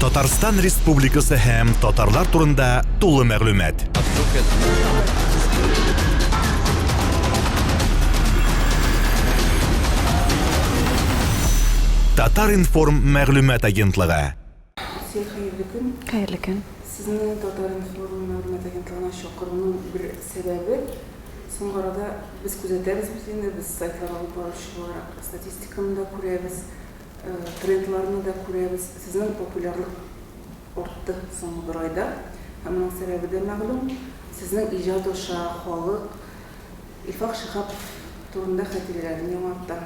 Татарстан Республикасы һәм татарлар турында тулы мәгълүмат. Татар информ мәгълүмат агентлыгы. Хәерле көн. Сезне Татар информ мәгълүмат агентлыгына чакыруның бер сәбәбе, соңгы арада без күзәтәбез без сайтларга алып баручылар статистиканы да күрәбез, трендларны да күрәбез. Сезнең популярлык артты соңгы бер айда. Һәм моның сәбәбе дә мәгълүм. Сезнең иҗат аша халык Илфак Шихапов турында хатирәләрен яңартты.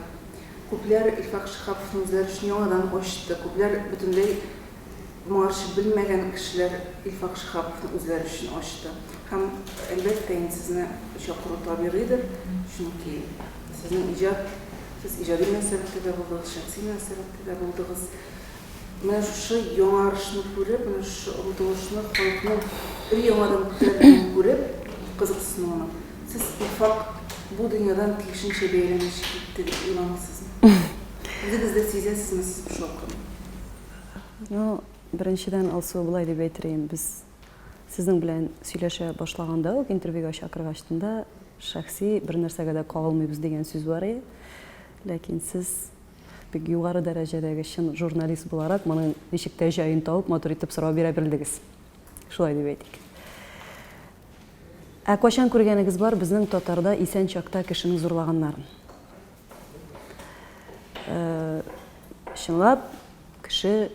Күпләр Илфак Шихаповның үзләре өчен яңадан ачты. Күпләр бөтенләй маршы белмәгән кешеләр Илфак Шихаповның үзләре өчен ачты. Һәм әлбәттә сезне чакыру табигыйдыр, чөнки сезнең сез иҗади мөнәсәбәттә дә булдыгыз, шәхси мөнәсәбәттә дә булдыгыз. Менә шушы яңарышны күреп, менә шушы омтылышны халыкның яңадан күреп кызыксынуны. Сез Илфак бу дөньядан тиешенчә бәйләнеш китте дип уйлыйсызмы? Үзегездә сизәсезме сез бу шокны? Беренчедән алсу булай дип әйтергә, без сезнең белән сөйләшә башлаганда, ук интервьюга чакыргачтында шәхси бер нәрсәгә дә кагылмыйбыз дигән сүз бар иде. Ләкин сез бик югары дәрәҗәдәге чын журналист буларак, моның ничек тә җаен табып, матур итеп сорау бирә белдегез. Шулай дип әйтик. Ә кайчан күргәнегез бар безнең татарда исән чакта кешене зурлаганнарын? Чынлап, кеше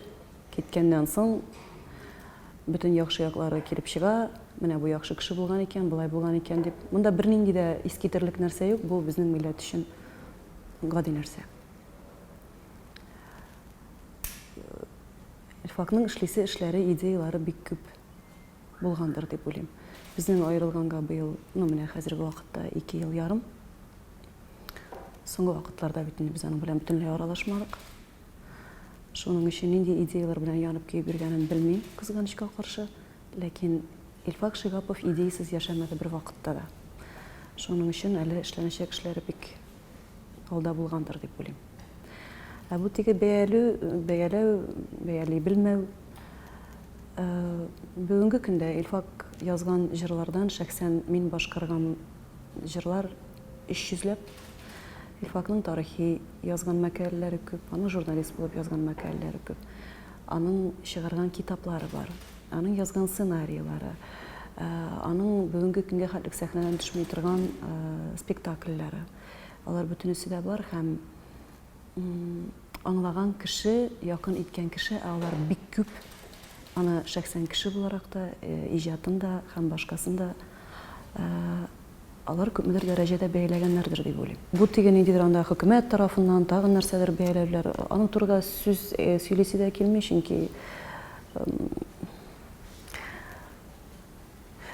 киткәннән соң бөтен яхшы яклары килеп чыга. Менә бу яхшы кеше булган икән, булай булган икән дип. Монда бернинди дә искитерлек нәрсә юк. Бу безнең милләт өчен гади нәрсә. Илфакның эшләре, идеялары бик күп булгандыр дип уйлыйм. Безнең аерылганга быел, менә хәзерге вакытта 2 ел ярым. Соңгы вакытларда без аның белән бөтенләй аралашмадык. Шуның өчен нинди идеялар белән янып көйеп йөргәнен белмим, кызганычка каршы. Ләкин Илфак Шихапов идеясыз яшәмәде бер вакытта да. Шуның өчен әле эшләнәчәк эшләре бик алда булгандыр дип уйлыйм. Ә бу теге бәяләү белмәү. Бүгенге көндә Илфак язган җырлардан шәхсән мин башкарган җырлар 300ләп. Илфакның тарихи язган мәкаләләре күп, аның журналист булып язган мәкаләләре күп. Аның чыгарган китаплары бар, аның язган сценарийлары, аның бүгенге көнгә хәтлек сәхнәдән төшмәй торган спектакльләре. Алар бөтенесе дә бар һәм аңлаган кеше, якын иткән кеше, алар бик күп. Аны шәхсән кеше буларак та, иҗатында һәм башкасында алар күпмедер дәрәҗәдә бәяләгәннәрдер дип уйлыйм. Бу тигән идедер анда хөкүмәт тарафыннан тагын нәрсәдер бәяләүләр. Аның турында сүз сөйлисе дә килми, чөнки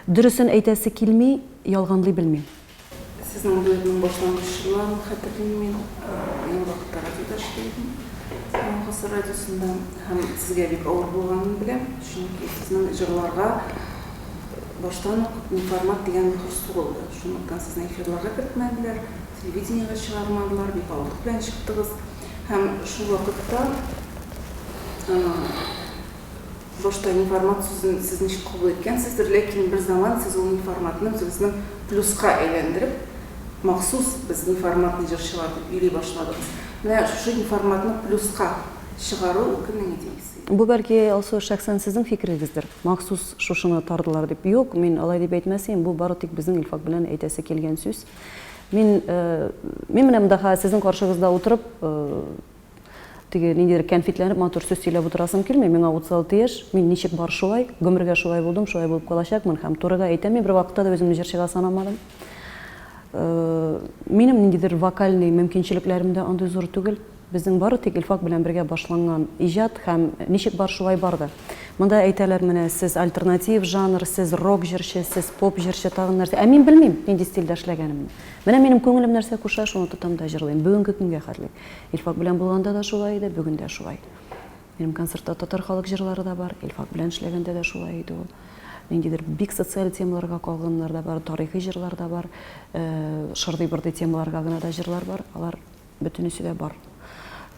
дөресен әйтәсе килми, ялганлый белмим. Сезнең дуэтның башлангыч чорларын хәтерлим, ул вакытта радиода эшләдем. Гасыр радиосында һәм сезгә бик авыр булганын беләм, чөнки сезнең җырларга баштан ук информат дигән хис булды. Шуннан сезне эфирларга кертмәделәр, телевидениегә чыгармадылар, бик авырлык белән чыктыгыз. Һәм шул вакытта башта информат сүзен сез ничек кабул иткәнсездер, ләкин бер заман сез ул информатны үзегезнең плюска әйләндереп, махсус без информатны җырчылар дип йөри башладыгыз. Менә шушы информатны плюска чыгару кемнең идеясе? Бу бәлки алсу шәхсән сезнең фикерегездер. Махсус шушыны тардылар дип. Юк, мин алай дип әйтмәсем, бу бары тик безнең Илфак белән әйтәсе килгән сүз. Мин менә монда сезнең каршыгызда утырып, теге ниндидер кәнфитләнеп матур сүз сөйләп утырасым килми. Миңа 36 яшь, мин ничек бар шулай, гомергә шулай булдым, шулай булып калачакмын һәм турыга әйтәм, бер вакытта да үземне җырчыга санамадым. Минем ниндидер вокальный мөмкинчелекләрем дә андый зур түгел. Безнең бары тик Илфак белән бергә башланган иҗат һәм ничек бар шулай барды. Монда әйтәләр, менә сез альтернатив жанр, сез рок җырчы, сез поп җырчы тагын нәрсә. Ә мин белмим нинди стильдә эшләгәнемне. Менә минем күңелем нәрсә куша, шуны тотам да җырлыйм. Бүгенге көнгә хәтлек. Илфак белән булганда да шулай иде, бүген дә шулай. Минем концертта татар халык җырлары да бар, Илфак белән эшләгәндә дә шулай иде ул. Ниндидер бик социаль темаларга калганнар да бар, тарихи җырлар да бар, шырдый-бырдый темаларга гына да җырлар бар. Алар бөтенесе дә бар.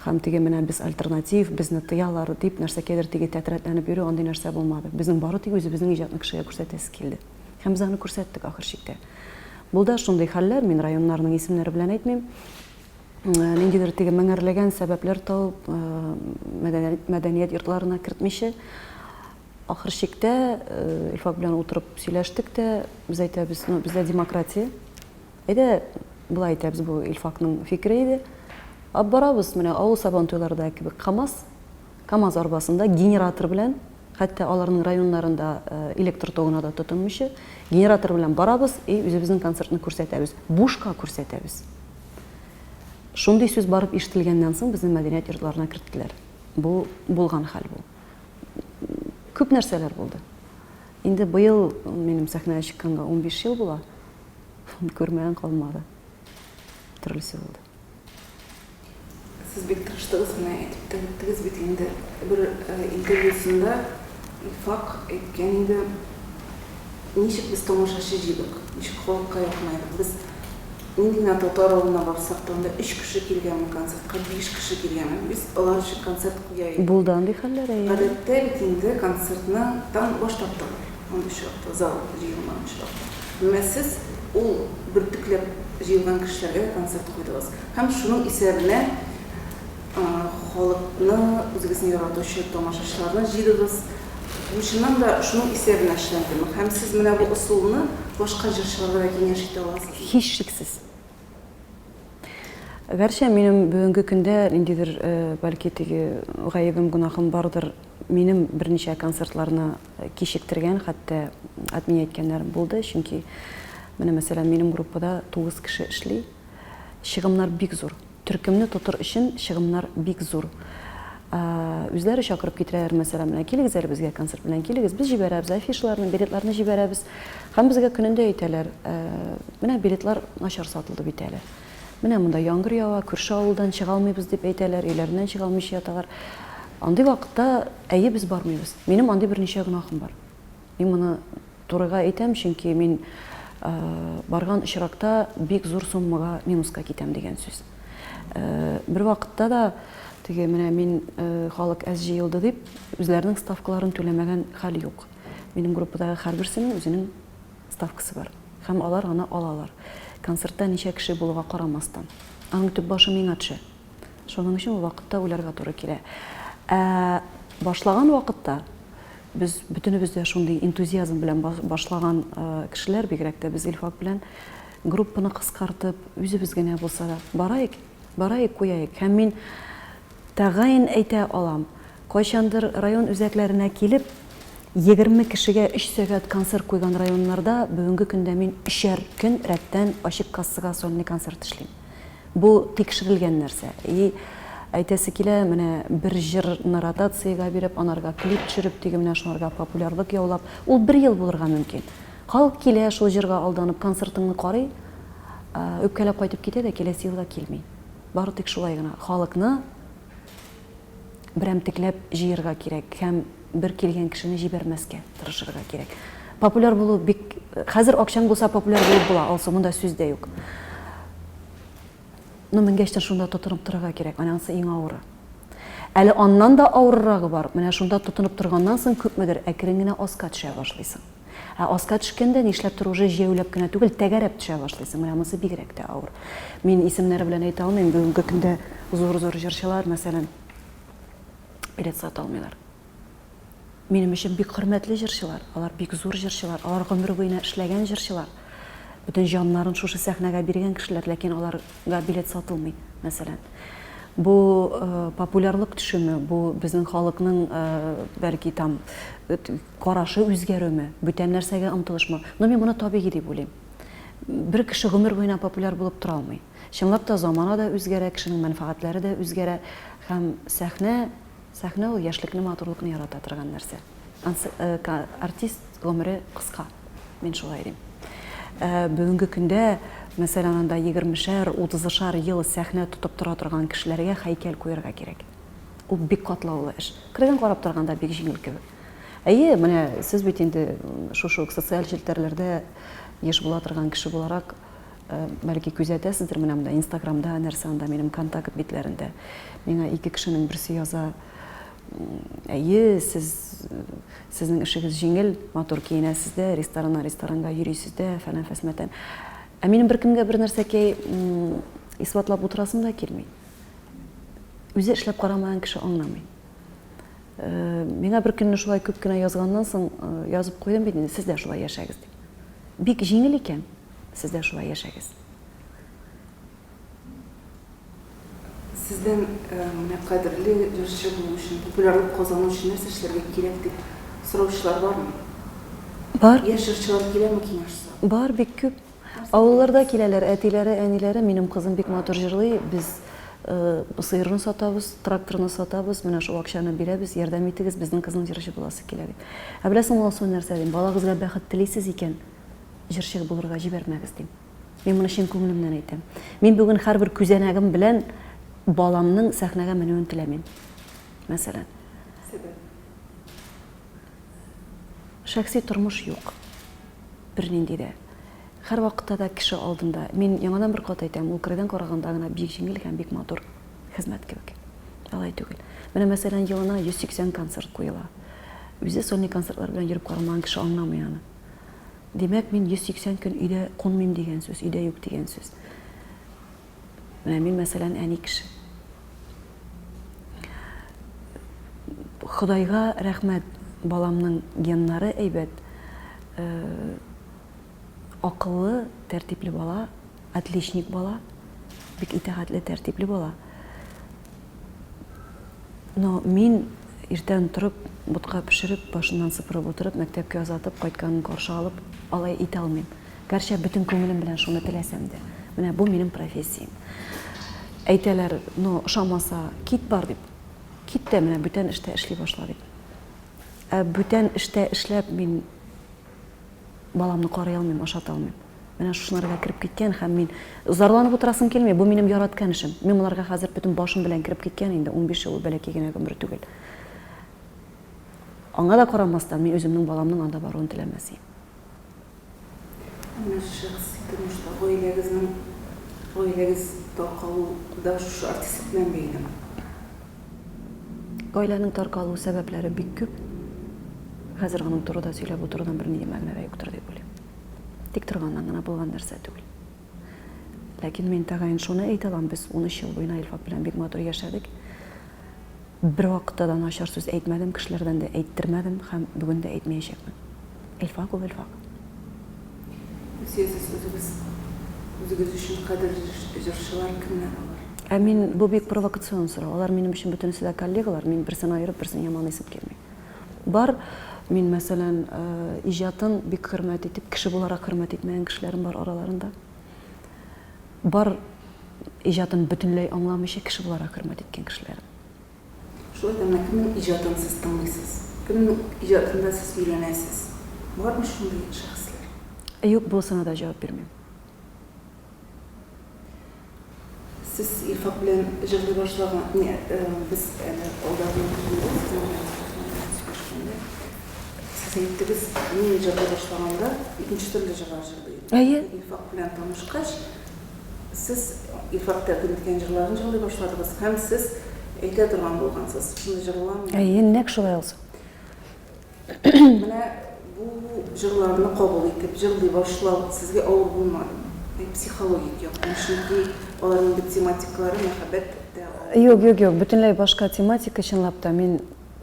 һәм теге менә без альтернатив, безне тыялар дип нәрсәкәдер теге тәтрәтләнеп йөрү андый нәрсә булмады. Безнең бары тик үзебезнең иҗатны кешегә күрсәтәсе килде. Һәм без аны күрсәттек ахыр чиктә. Булды шундый хәлләр, мин районнарның исемнәре белән әйтмим. Ниндидер теге меңәрләгән сәбәпләр табып, мәдәният йортларына кертмичә, ахыр чиктә Илфак белән утырып сөйләштек тә, без әйтәбез, бездә демократия. Әйдә, булай әйтәбез, бу Илфакның фикере иде. Барабыз, менә авыл сабантуйларда кебек КАМАЗ арбасында генератор белән, хәтта аларның районнарында электр тогына да тотынмыйча, генератор белән барабыз и үзебезнең концертны күрсәтәбез, бушка күрсәтәбез. Шундый сүз барып ишетелгәннән соң безнең мәдәният йортларына керттеләр. Бу булган хәл бу. Күп нәрсәләр булды. Инде быел минем сәхнәгә чыкканга 15 ел була. Күрмәгән калмады. Төрлесе булды. Сіз бек тырыштығыз, мына әйтіп тәуіттігіз бет енді бір интервьюсында Илфак әйткен еді, нешік біз томашашы жидік, нешік халыққа яқынайды. Біз Нинди татар ауылына барсақ та, онда 3 кіші келгенмін концертқа, 5 кіші келгенмін. Біз олар үшін концерт қояйық. Болды андай хәлләр әйе. Ғадетте бітінде концертны там баштаптылар. 15 вақытта зал жиылған шырақта. Мен сіз ол бір түклеп жиылған кішілерге концерт қойдыңыз. Һәм шуның исәбенә халыкны, үзегезне яратучы тамашачыларны җыйдыгыз. Шуннан да шуның исәбенә эшләндем. Һәм сез менә бу ысулны башка җырчыларга да киңәш итә аласыз. Һич шиксез. Гәрчә минем бүгенге көндә ниндидер бәлки теге гаебем, гунахым бардыр. Минем берничә концертларны кичектергән, хәтта админ әйткәннәрем булды. Чөнки менә мәсәлән минем группада 9 кеше эшли. Чыгымнар бик зур. Төркемне тотыр өчен чыгымнар бик зур. Үзләре чакырып китерәләр, мәсәлән, менә килегез әле безгә концерт белән килегез, без җибәрәбез, афишаларны, билетларны җибәрәбез. Һәм безгә көнендә әйтәләр, менә билетлар начар сатылды бит әле. Менә монда яңгыр ява, күрше авылдан чыга алмыйбыз дип әйтәләр, өйләреннән чыга алмыйча яталар. Андый вакытта әйе без бармыйбыз. Минем андый берничә гынахым бар. Мин моны турыга әйтәм, чөнки мин барган очракта бик зур суммага минуска китәм дигән сүз. Бер вакытта да теге менә мин халык әз җыелды дип үзләренең ставкаларын түләмәгән хәл юк. Минем группадагы һәрберсенең үзенең ставкасы бар. Һәм алар аны алалар. Концертта ничә кеше булуга карамастан. Аның төп башы миңа төшә. Шуның өчен ул вакытта уйларга туры килә. Башлаган вакытта без бөтенебез дә шундый энтузиазм белән башлаган кешеләр, бигрәк тә без Илфак белән группаны кыскартып, үзебез генә булса да барайык, куяйык. Һәм мин тәгаен әйтә алам. Кайчандыр район үзәкләренә килеп 20 кешегә 3 сәгать концерт куйган районнарда бүгенге көндә мин 3 көн рәттән ачык кассага сольный концерт эшлим. Бу тикшерелгән нәрсә. Әйтәсе килә, менә бер җырны ротациягә биреп, анарга клип төшереп, теге менә шуларга популярлык яулап, ул 1 ел булырга мөмкин. Халык килә, шул җырга алданып концертыңны карый, үпкәләп кайтып китә дә киләсе елга килми. Бары тик шулай гына халыкны берәмтекләп җыярга кирәк һәм бер килгән кешене җибәрмәскә тырышырга кирәк. Популяр булу бик хәзер акчаң булса популяр булып була, алса монда сүз дә юк. Но менгәчтән шунда тотынып торырга кирәк, анысы иң авыры. Әле аннан да авыррагы бар. Менә шунда тотынып торганнан соң күпмедер әкрен генә аска төшә башлыйсың. Аска төшкәндә нишләп тору уже җәүләп кенә түгел, тәгәрәп төшә башлыйсың. Менә монысы бигрәк тә авыр. Мин исемнәре белән әйтә алмыйм, бүгенге көндә зур җырчылар, мәсәлән, билет сата алмыйлар. Минем өчен бик хөрмәтле җырчылар, алар бик зур җырчылар, алар гомер буена эшләгән җырчылар. Бүтән җаннарын шушы сәхнәгә биргән кешеләр, ләкин аларга билет сатылмый, мәсәлән. Бу популярлык төшеме, бу безнең халыкның бәлки там карашы үзгәрүме, бүтән нәрсәгә омтылышмы. Но мин моны табигый дип уйлыйм. Бер кеше гомер буена популяр булып тора алмый. Чынлап та замана да үзгәрә, кешенең мәнфәгатьләре дә үзгәрә һәм сәхнә ул яшьлекне, матурлыкны ярата торган нәрсә. Артист гомере кыска. Мин шулай дим. Бүгенге көндә мәсәлән анда 20-шәр, 30-шәр ел сәхнә тотып тора торган кешеләргә һәйкәл куярга кирәк. Ул бик катлаулы эш. Кырган карап торганда бик җиңел кебек. Әйе, менә сез бит инде шушы социаль челтәрләрдә еш була торган кеше буларак бәлки күзәтәсездер, менә монда Инстаграмда нәрсә анда минем контакт битләрендә. Миңа ике кешенең берсе яза: "Әйе, сезнең эшегез җиңел, матур киенәсез дә, ресторанга йөрисез дә, фәлән фәсмәтән." Ә минем беркемгә бер нәрсәкәй исбатлап утырасым да килми. Үзе эшләп карамаган кеше аңламый. Миңа бер көнне шулай күп кенә язганнан соң язып куйдым бит, сез дә шулай яшәгез дип. Бик җиңел икән, сез дә шулай яшәгез. Сездән менә кадерле җырчы булу өчен, популярлык казану өчен нәрсә эшләргә кирәк дип сораучылар бармы? Бар. Яшь җырчылар киләме киңәш сорап? Бар, бик күп. Авылларда киләләр, әтиләре, әниләре, минем кызым бик матур җырлый, без сыерны сатабыз, тракторны сатабыз, менә шул акчаны бирәбез, ярдәм итегез, безнең кызның җырчы буласы килә дип. Ә беләсең, ул сон нәрсә дим, балагызга бәхет телисез икән, җырчы булырга җибәрмәгез дим. Мин моны чын күңелемнән әйтәм. Мин бүген һәрбер күзәнәгем белән баламның сәхнәгә менүен теләмим. Мәсәлән, шәхси тормыш юк. Бернинди дә. Һәр вакытта да кеше алдында. Мин яңадан бер кат әйтәм, ул кырыйдан караганда гына бик җиңел һәм бик матур хезмәт кебек. Алай түгел. Менә мәсәлән, елына 180 концерт куела. Үзе сольный концертлар белән йөреп карамаган кеше аңламый аны. Димәк, мин 180 көн өйдә кунмыйм дигән сүз, өйдә юк дигән сүз. Менә мин мәсәлән әни кеше. Худайга рәхмәт, баламның геннары әйбәт. Акыллы, тәртипле бала, отличник бала, бик итәгатьле, тәртипле бала. Но мин иртән торып, бутка пешереп, башыннан сыпырып утырып, мәктәпкә озатып, кайтканын каршы алып, алай итә алмыйм. Гәрчә бөтен күңелем белән шуны теләсәм дә. Менә бу минем профессиям. Әйтәләр, но ошамаса, кит бар дип. Кит тә менә бүтән эштә эшли башла дип. Бүтән эштә эшләп мин баламны карый алмыйм, ашата алмыйм. Менә шушыларга кирип киткән һәм мин зарланып утырасым килми. Бу минем яраткан эшем. Мин буларга хәзер бөтен башым белән кирип киткән инде, 15 ел бәләкәй генә гомер түгел. Аңа да карамастан мин үземнең баламның анда баруын теләмәс идем. Менә шәхси тормышта гаиләгез таркалуда шушы артистлык белән бәйлеме? Гаиләнең таркалу сәбәпләре бик күп. Хәзер аның турында сөйләп утырудан бернинди мәгънә юктыр дип уйлыйм. Тик торганнан гына булган нәрсә түгел. Ләкин мин тагын шуны әйтә алам, без 13 ел буена Илфак белән бик матур яшәдек. Бер вакытта да начар сүз әйтмәдем, кешеләрдән дә әйттермәдем һәм бүген дә әйтмәячәкмен. Илфак ул Илфак. Сез үзегез өчен кадерле җырчылар кемнәр алар? Мин бу бик провокацион сорау. Алар минем өчен бөтенесе дә коллегалар, мин берсен аерып, берсен яман исеп килми. Бар, мин мәсәлән иҗатын бик хөрмәт итеп, кеше буларак хөрмәт итмәгән кешеләрем бар араларында. Бар, иҗатын бөтенләй аңламыйча кеше буларак хөрмәт иткән кешеләрем. Шулай да кемнең иҗатын сез тыңлыйсыз? Кемнең иҗатында сез өйрәнәсез? Бармы шундый шәхесләр? Юк, булсына да җавап бирмим. Сез Илфак белән җырлый башлаган, без алдагы сез әйттегез, мин җырлый башлаганда икенче төрле җырлар җырлый. Илфак белән танышкач, сез Илфак тәкъдим иткән җырларын җырлый башладыгыз һәм сез әйтә торган булгансыз. Шундый җырларны. Нәкъ шулай алса. Менә бу җырларны кабул итеп җырлый башлау сезгә авыр булмадымы? Психологик яктан, чөнки аларның бит тематикалары мәхәббәт дә. Юк, бөтенләй башка тематика, чынлап та мин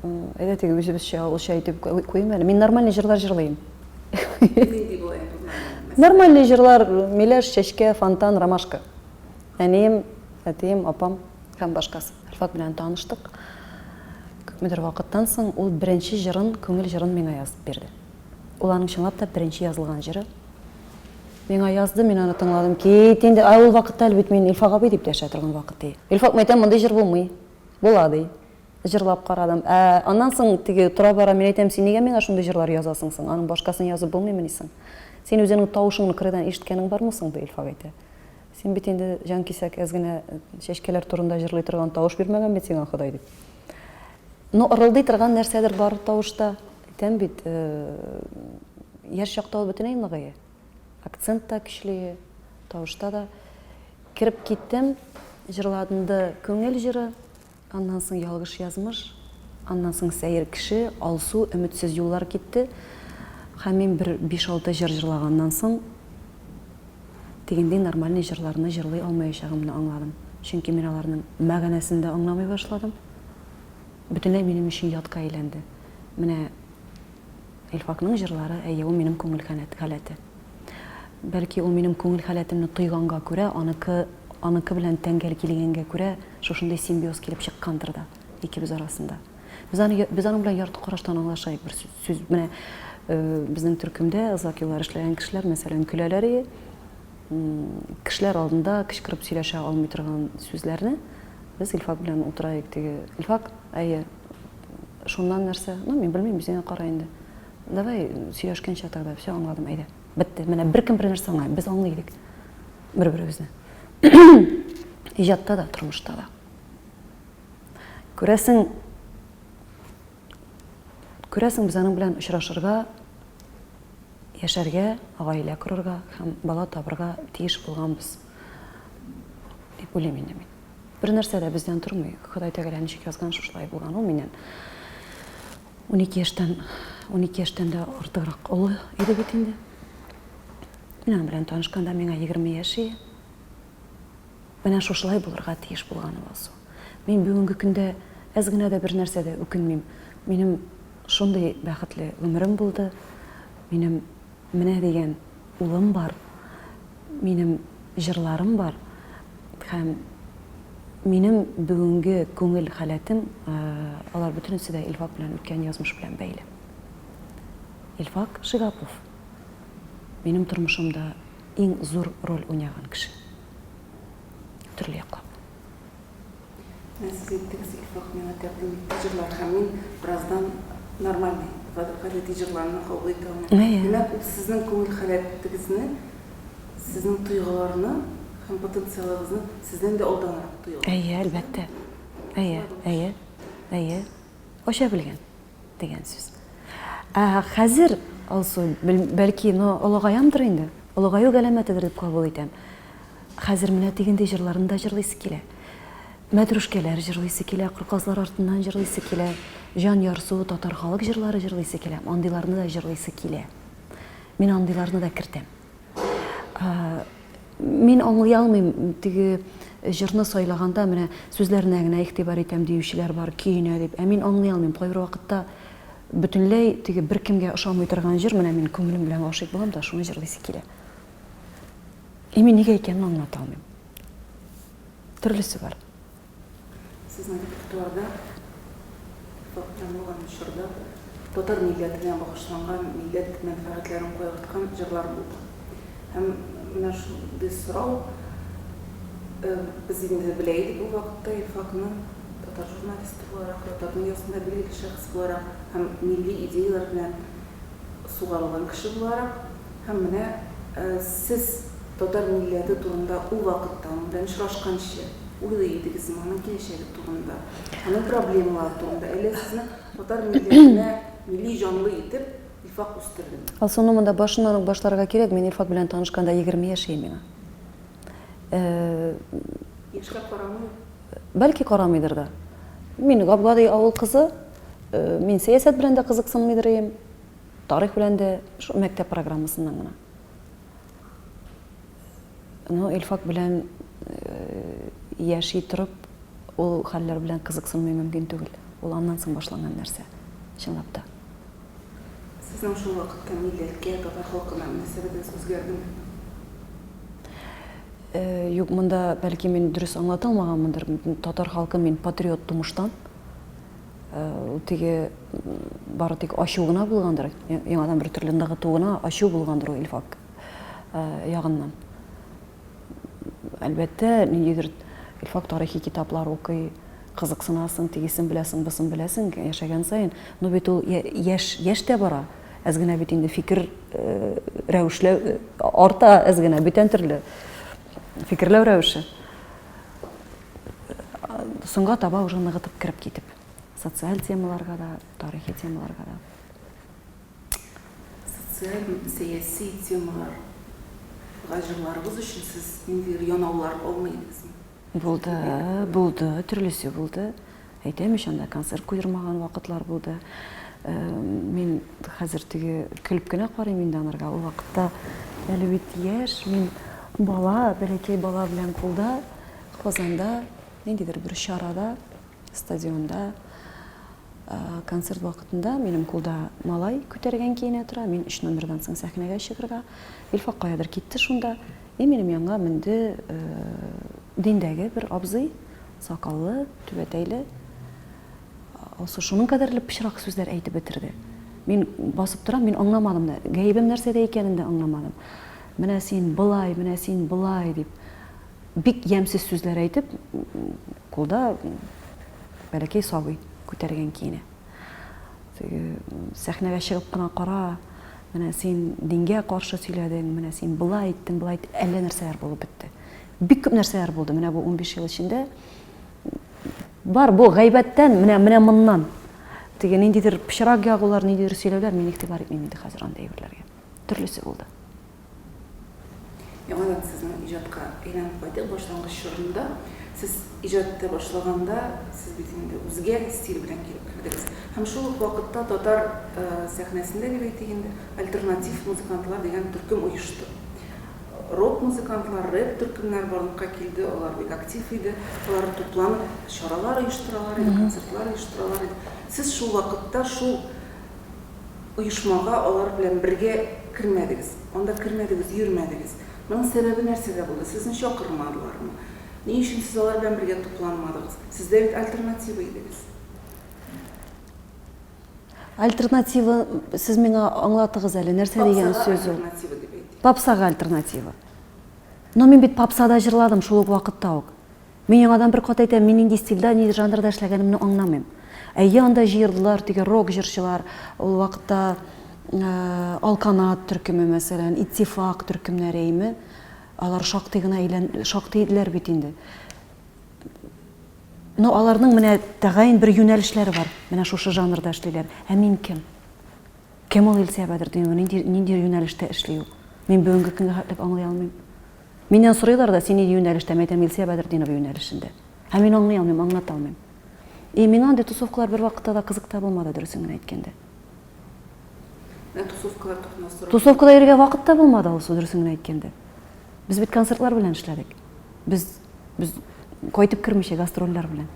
әйтәм, үзебезчә авылча әйтеп куймыйм әле. Мин нормальный җырлар җырлыйм. Нинди була инде? Нормальный җырлар: Миләш, Чәчкә, Фонтан, Ромашка. Әнием, әтием, апам һәм башкасы. Илфак белән таныштык. Күпмедер вакыттан соң ул беренче җырын, күңел җырын миңа язып бирде. Ул аның чынлап та беренче язылган җыры. Миңа язды, мин аны тыңладым. Кит инде, ул вакытта әлбит мин Илфак абый дип яшә торган вакыт ди. Илфак мәйтәм, мондай җыр булмый. Була ди. Җырлап карадым. Аннан соң теге тора бара мин әйтәм, син нигә миңа шундый җырлар язасың соң? Аның башкасын язып булмыймы дисең? Син үзеңнең тавышыңны кырыйдан ишеткәнең бармы соң ди, Илфак әйтә. Син бит инде җан кисәк әз генә чәчкәләр турында җырлый торган тавыш бирмәгән бит сиңа Ходай дип. Но ырылдый торган нәрсәдер бар тавышта. Әйтәм бит, яшь чакта ул бөтенләй ныгые. Акцент та көчле, Тавышта да. Кіріп кеттім, жырладымды көңіл жыры, андан соң ялғыш язмыш, андан соң сәйір кіші, алсу, үмітсіз юллар кетті. Һәм мен бір 5-6 жыр жырлағаннан соң дегендей нормальный жырларны жырлай алмаячағымны аңладым. Чөнки мен аларның мәгънәсен дә аңламай башладым. Бөтенләй минем өчен ятка әйләнде. Менә Илфакның жырлары, әйе, ул минем күңел халәте. Бәлки ул минем күңел халәтемне тойганга күрә, аныкы белән тәңгәл килгәнгә күрә, шушындай симбиоз килеп чыккандыр да икебез арасында. Без аның белән ярты караштан аңлашайык. Бер сүз менә безнең төркемдә озак еллар эшләгән кешеләр, мәсәлән, көләләр, кешеләр алдында кычкырып сөйләшә алмый торган сүзләрне без Илфак белән утырайык. Илфак, әйе, шуннан нәрсә? Мин белмим, безгә кара инде. Давай сөйләшкәнчә тогда все аңладым, әйдә. Бетте. Менә беркем бер нәрсә аңлый, без аңлыйдык. Бер-беребезне. Иҗатта да, тормышта да. Күрәсең, без аның белән очрашырга, яшәргә, гаилә корырга һәм бала табырга тиеш булганбыз. Дип уйлыйм инде мин. Бер нәрсә дә бездән тормый. Ходай Тәгалә ничек язган, шулай булган. Ул миннән 12 яшьтән дә артыграк олы иде бит инде. Мин белән танышканда миңа 20 яши. Менә шулай булырга тиеш булганы булса. Мин бүгенге көндә әз генә дә бер нәрсә дә үкенмим. Минем шундый бәхетле гомерем булды. Минем менә дигән улым бар. Минем җырларым бар. Һәм минем бүгенге күңел халәтем, алар бөтенесе дә Илфак белән үткән язмыш белән бәйле. Илфак Шигапов. Минем тормышымда иң зур роль уйнаган кеше. Төрле яклап. Сез әйттегез, Илфак миңа тәкъдим итте җырлар һәм мин бераздан нормальный гадәти җырларны кабул итә алмыйм. Димәк, ул сезнең күңел халәтегезне, сезнең тойгыларны һәм потенциалыгызны сездән дә алданрак тоела. Әйе, әлбәттә. Әйе. Ача белгән дигән сүз. Хәзер алсу, бәлки, олыгаямдыр инде. Олыгаю галәмәтедер дип кабул итәм. Хәзер менә дигәндәй җырларында җырлыйсы килә. Мәтрүшкәләр җырлыйсы килә, кырказлар артыннан җырлыйсы килә, җан ярсу, татар халык җырлары җырлыйсы килә, андыйларны да җырлыйсы килә. Мин андыйларны да кертәм. Мин аңлый алмыйм, теге җырны сайлаганда менә сүзләренә генә игътибар итәм диючеләр бар, көенә дип. Мин аңлый алмыйм, кайбер вакытта бөтенләй теге беркемгә ошамый торган җыр, менә мин күңелем белән гашыйк булам да, шуны җырлыйсы килә. Мин нигә икәнен аңлата алмыйм. Төрлесе бар. Сезнең репертуарда фактанылган чорда татар милләтенә багышланган милләт мәнфәгатьләрен куйган җырлар булды. Һәм менә шундый сорау без инде беләйек ул вакытта Илфакны татар журналисты буларак, татар дөньясында билгеле шәхес буларак һәм милли идеялар белән сугарылган кеше буларак һәм менә сез татар милләте турында ул вакытта белән очрашканчы уйлый идегез моның киләчәге турында, аның проблемалары турында, әле сезне татар милләтенә милли җанлы итеп Илфак үстерде. Алсуны монда башыннан ук башларга кирәк. Мин Илфак белән танышканда 20 яши миңа. Яшькә карамый. Бәлки карамыйдыр да. Мин Габгадый авыл кызы, мин сәясәт белән дә кызыксынмыйдыр идем. Тарих белән дә мәктәп программасыннан гына. Илфак белән яши торып, ул хәлләр белән кызыксынмый мөмкин түгел. Ул аннан соң башланган нәрсә. Чынлап та. Сезнең шул вакытта милләткә, татар халкына мөнәсәбәтегез үзгәрдеме? Юк, монда бәлки мин дөрес аңлата алмаганмындыр. Татар халкы мин патриот тумыштан. Теге бары тик ачу гына булгандыр. Яңадан бер төрле ныгыту гына ачу булгандыр ул Илфак ягыннан. Әлбәттә, ниндидер Илфак тарихи китаплар укый, кызыксынасың, тегесен беләсең, бусын беләсең, яшәгән саен. Но бит ул яшь тә бара. Әз генә бит инде фикер рәвешләү арта, әз генә бүтән төрле фикерләү рәвеше. Соңга таба уже ныгытып кирип китеп. Социаль темаларга да, тарихи темаларга да. Социаль, сәяси темалар жырларыбыз үшін сіз ниндейдир янаулар болмай идеңизби? Болды, түрлісі болды. Әйтем, ошонда концерт куйдырмаган вакытлар болды. Мен хәзер теге күлүп кенә карыйм инде анарга. Ул вакытта әле бит яшь, мен бала, бәләкәй бала белән кулда, Казанда, ниндидер бер чарада, стадионда, концерт вакытында минем кулда малай күтәргән киенә тора. Мин 3 номердан соң сәхнәгә чыгырга. Илфак каядыр китте шунда. Минем янга менде диндәге бер абзый, сакаллы, түбәтәйле. Алсы шуның кадәрле пычрак сүзләр әйтеп бетерде. Мин басып торам, мин аңламадым да, гаебем нәрсәдә икәнен дә аңламадым. Менә син былай дип, бик ямсыз сүзләр әйтеп, кулда бәләкәй сабый күтәргән киенә. Сәхнәгә чыгып кына кара, менә син дингә каршы сөйләдең, менә син былай әйттең, әллә нәрсәләр булып бетте. Бик күп нәрсәләр булды. Менә бу 15 ел эчендә бар бу гайбәттән, менә моннан. Теге ниндидер пычрак ягулар, ниндидер сөйләүләр мин игътибар итмим инде хәзер андай әйберләргә. Төрлесе булды. Яңадан сезнең иҗатка әйләнеп кайтыйк. Башлангыч чорында сез иҗатта башлаганда, сез бит инде үзгә стиль белән килеп кердегез. Һәм шул ук вакытта татар сәхнәсендә дип әйтик инде альтернатив музыкантлар дигән төркем оешты. Рок музыкантлар, рэп төркемнәр барлыкка килде, алар бик актив иде. Алар тупланып чаралар оештыралар иде, концертлар оештыралар иде. Сез шул вакытта шул оешмага алар белән бергә кирмәдегез. Анда кирмәдегез, йөрмәдегез. Моның сәбәбе нәрсәдә булды? Сезне чакырмадылармы? Ни өчен сез алар белән бергә тупланмадыгыз? Сездә бит альтернатива идегез. Альтернатива, сез миңа аңлатыгыз әле, нәрсә дигән сүз ул? Альтернатива дип әйтик. Попсага альтернатива. Но мин бит попсада җырладым шул ук вакытта ук. Мин яңадан бер кат әйтәм, мин нинди стильдә, нинди жанрда эшләгәнемне аңламыйм. Анда җырлар, теге рок җырчылар, ул вакытта Алканат төркеме мәсәлән, Иттифак төркемнәре, алар шактый гына шактый иделәр бит инде. Но аларның менә тәгаен бер юнәлешләре бар. Менә шушы жанрда эшлиләр. Ә мин кем? Кем ул Илсә Бәдретдинова? Нинди юнәлештә эшли ул? Мин бүгенге көнгә хәтлек аңлый алмыйм. Миннән сорыйлар да, син нинди юнәлештә? Мен әйтәм, Илсә Бәдретдинова юнәлешендә. Һәм мин аңлый алмыйм, аңлата алмыйм. Миңа андый тусовкалар бер вакытта да кызык та булмады, дөресен генә әйткәндә. Тусовкада йөргән вакытта булмады ул, дөресен генә әйткәндә. Без бит концертлар белән эшләдек. Без кайтып кермичә гастрольләр белән.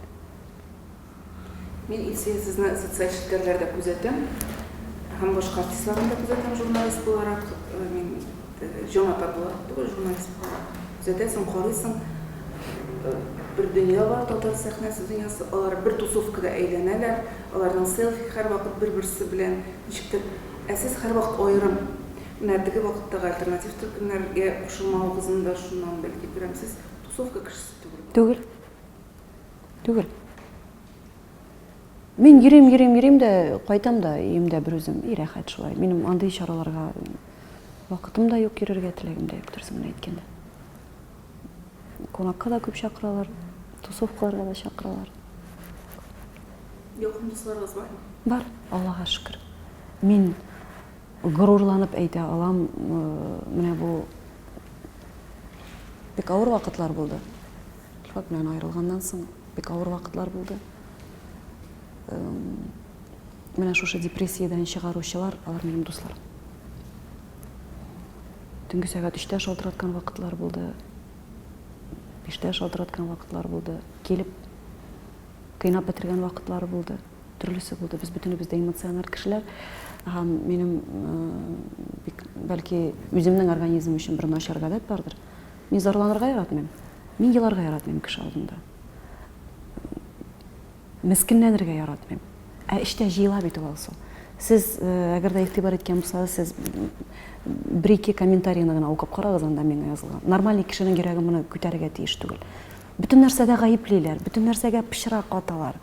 Мин Илсә сезне социаль челтәрләрдә күзәтәм. Һәм башка артистларны да күзәтәм журналист буларак. Мин җанатар буларак журналист буларак күзәтәсең, карыйсың. Бер дөнья бар, татар сәхнәсе дөньясы. Алар бер тусовкада әйләнәләр. Аларның селфи һәр вакыт бер-берсе белән ничектер. Сез һәр вакыт аерым. Нәдәге вакыттагы альтернатив төркемнәргә кушылмагызны да шуннан бәлки күрәмсез. Тусовка кешесе түгел. Мин йөрим дә, кайтам да, өемдә бер үзем ирәхәт шулай. Минем андый чараларга вакытым да юк, йөрергә теләгем дә юк, дөресен генә әйткәндә. Конакка да күп чакыралар, тусовкаларга да чакыралар. Якын дусларыгыз бармы? Бар, Аллага шөкер. Мин горурланып әйтә алам, менә бу бик авыр вакытлар булды. Илфак белән аерылганнан соң бик авыр вакытлар булды. Менә шушы депрессиядән чыгаручылар, алар минем дусларым. Төнге сәгать 3-тә шалтыраткан вакытлар булды. 5-тә шалтыраткан вакытлар булды. Килеп кыйнап бетергән вакытлар булды. Төрлесе булды. Без бөтенебез дә эмоциональ кешеләр. Минем бәлки үземнең организм өчен бер начар гадәт бардыр. Мин зарланырга яратмыйм. Мин еларга яратмыйм кеше алдында. Мескенләнергә яратмыйм. Эштә җыела бит ул алсу. Сез әгәр дә игътибар иткән булсагыз, сез бер-ике комментарийны гына укып карагыз, анда миңа язылган. Нормаль кешенең йөрәге моны күтәрергә тиеш түгел. Бөтен нәрсәдә гаеплиләр, бөтен нәрсәгә пычрак аталар.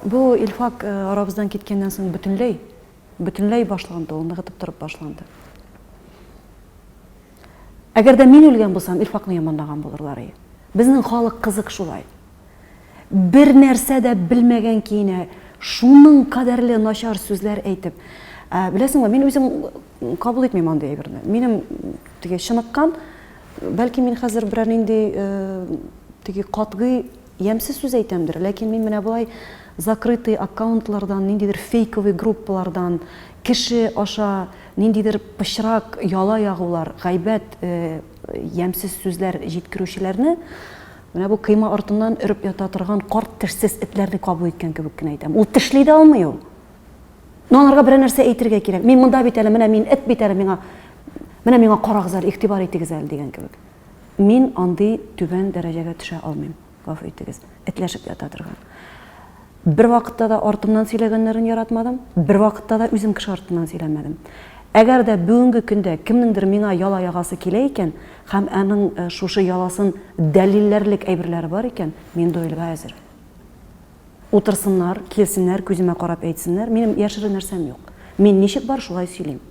Бу Илфак арабыздан киткәннән соң бөтенләй башланды, ул ныгытып торып башланды. Әгәр дә мин үлгән булсам, Илфакны яманлаган булырлар. Безнең халык кызык шулай. Бер нәрсә дә белмәгән киенә, шуның кадәрле начар сүзләр әйтеп, Беләсеңме, мин үзем кабул итмим андый әйберне. Минем теге шыныккан, бәлки мин хәзер берәр нинди теге катгый ямсыз сүз әйтәмдер, ләкин мин менә булай закрытый аккаунтлардан, ниндидер фейковый группалардан, кеше аша ниндидер пычрак яла ягулар, гайбәт, ямсыз сүзләр җиткерүчеләрне менә бу кыйма артыннан өреп ята торган карт тешсез этләрне кабул иткән кебек кенә әйтәм. Ул тешли дә алмый ул. Аларга бер нәрсә әйтергә кирәк. Мин монда бит әле, менә мин эт бит әле, миңа карагыз әле, игътибар итегез әле дигән кебек. Мин андый түбән дәрәҗәгә төшә алмыйм. Гафу итегез. Этләшеп ята торган. Бер вакытта да артымнан сөйләгәннәрен яратмадым, бер вакытта да үзем кеше артыннан сөйләмәдем. Әгәр дә бүгенге көндә кемнеңдер миңа яла ягасы килә икән, һәм аның шушы яласын дәлилләрлек әйберләре бар икән, мин дойлга әзер. Утырсыннар, килсеннәр, күземә карап әйтсеннәр, минем яшерер нәрсәм юк. Мин ничек бар шулай сөйлим.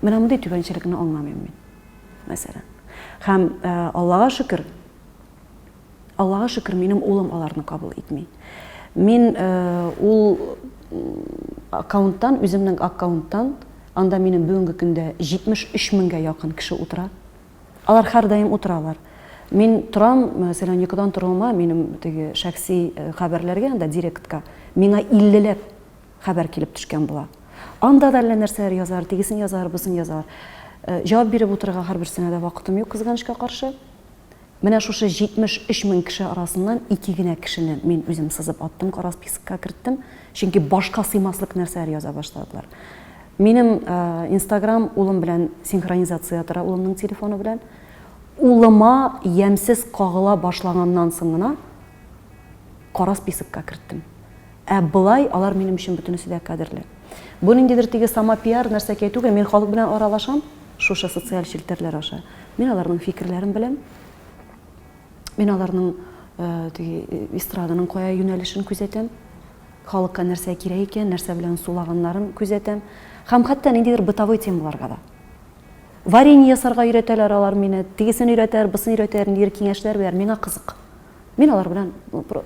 Менә мондый түбәнчелекне аңламыйм мин. Мәсәлән. Һәм Аллага шөкер, минем улым аларны кабул итми. Мин ул аккаунттан, үземнең аккаунттан, анда минем бүгенге көндә 73 меңгә якын кеше утыра. Алар һәр даим утыралар. Мин торам, мәсәлән, йокыдан торылма, минем теге шәхси хәбәрләргә, анда директка, миңа 50ләп хәбәр килеп төшкән була. Анда да әллә нәрсәләр язар, тегесен язар, бусын язар. Җавап биреп утырырга һәрберсенә дә вакытым юк, кызганычка каршы. Менә шушы 73 мең кеше арасыннан 2 генә кешене мин үзем сызып аттым, кара спискка керттем, чөнки башка сыймаслык нәрсәләр яза башладылар. Минем Instagram улым белән синхронизация тора, улымның телефоны белән. Улыма ямсыз кагыла башлаганнан соң гына кара спискка керттем. Былай алар минем өчен бөтенесе дә кадерле. Бу ниндидер теге сама пиар нәрсәкә түгел, мин халык белән аралашам, шушы социаль челтәрләр аша. Мин аларның фикерләрен беләм. Мин аларның эстраданың кая юнәлешен күзәтәм. Халыкка нәрсә кирәк икән, нәрсә белән сулаганнарын күзәтәм. Һәм хәтта ниндидер бытовой темаларга да. Варенье ясарга өйрәтәләр алар мине, тегесен өйрәтәр, бусын өйрәтәр, ниндидер киңәшләр бирәр, миңа кызык. Мин алар белән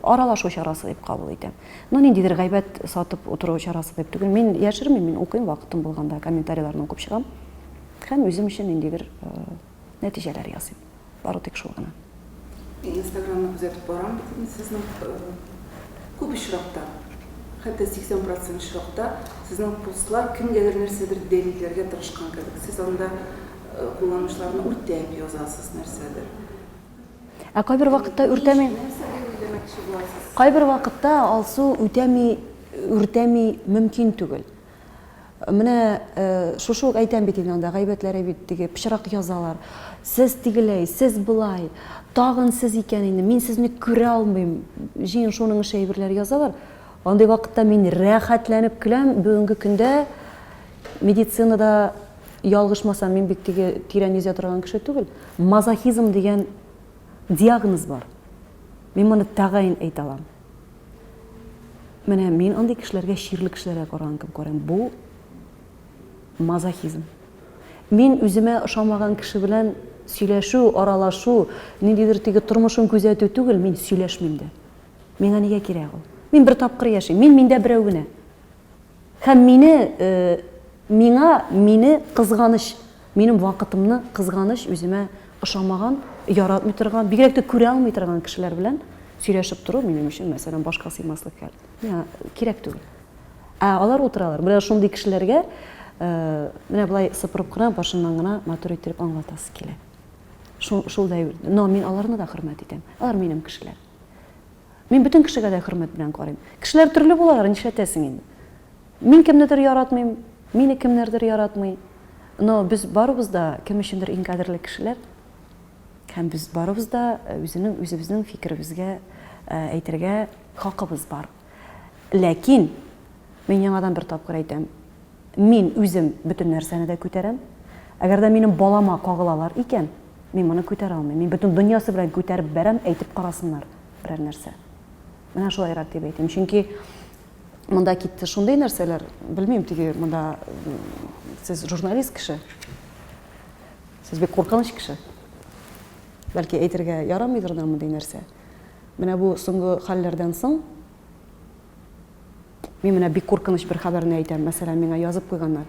аралашу чарасы дип кабул итәм. Ниндидер гайбәт сатып утыру чарасы дип түгел. Мин яшермим, мин укыйм, вакытым булганда комментарийларны укып чыгам. Һәм үзем өчен ниндидер нәтиҗәләр ясыйм. Бары тик шул гына. Instagram'da күзәтеп барам, сезнең күп очракта, хәтта 80% очракта сезнең постлар кемгәдер нәрсәдер дәлилләргә тырышкан кебек. Сез анда кулланучыларны үртәп язасыз нәрсәдер. Кайбер вакытта үртәмим. Кайбер вакытта алсу үртәми мөмкин түгел. Менә шушы әйтәм бит инде анда гайбәтләре бит теге пычрак язалар. Сез тигеләй, сез булай, тагын сез икән инде, мин сезне күрә алмыйм. Җыен шуның әйберләр язалар. Андый вакытта мин рәхәтләнеп көләм. Бүгенге көндә медицинада ялгышмасам, мин бик теге тирән йөзә торган кеше түгел. Мазохизм дигән диагноз бар. Мин моны тәгаен әйтә алам. Менә мин андый кешеләргә ширле кешеләргә караган кебек күрәм. Бу мазохизм. Мин үземә ошамаган кеше белән сөйләшү, аралашу, ниндидер теге тормышын күзәтү түгел, мин сөйләшмим дә. Миңа нигә кирәк ул? Мин бер тапкыр яшим, миндә берәү генә. Һәм мине кызганыч, минем вакытымны кызганыч үземә ошамаган, яратмый торган, бигрәк тә күрә алмый торган кешеләр белән сөйләшеп тору минем өчен, мәсәлән, башка сыймаслык хәл. Миңа кирәк түгел. Алар утыралар. Менә шундый кешеләргә менә булай сыпырып кына, башыннан гына матур итеп аңлатасы килә. Шул да, но мин аларны да хөрмәт итәм. Алар минем кешеләр. Мин бөтен кешегә дә хөрмәт белән карыйм. Кешеләр төрле булалар, нишләтәсең инде? Мин кемнедер яратмыйм, мине кемнәрдер яратмый. Но без барыбыз да кем өчендер иң кадерле кешеләр. Һәм без барыбыз да үзебезнең фикеребезгә әйтергә хакыбыз бар. Ләкин мин яңадан бер тапкыр әйтәм. Мин үзем бөтен нәрсәне дә күтәрәм. Әгәр дә минем балама кагылалар икән, мин моны күтәрә алмыйм. Мин бөтен дөньясы белән күтәреп бәрәм, әйтеп карасыннар берәр нәрсә. Менә шулайрак дип әйтәм. Чөнки монда китте шундый нәрсәләр, белмим, теге монда сез журналист кеше. Сез бик куркыныч кеше. Бәлки әйтергә ярамыйдыр мондай нәрсә. Менә бу соңгы хәлләрдән соң Мен менә бик куркыныч бер хәбәрне әйтәм. Мәсәлән, миңа язып куйганнар.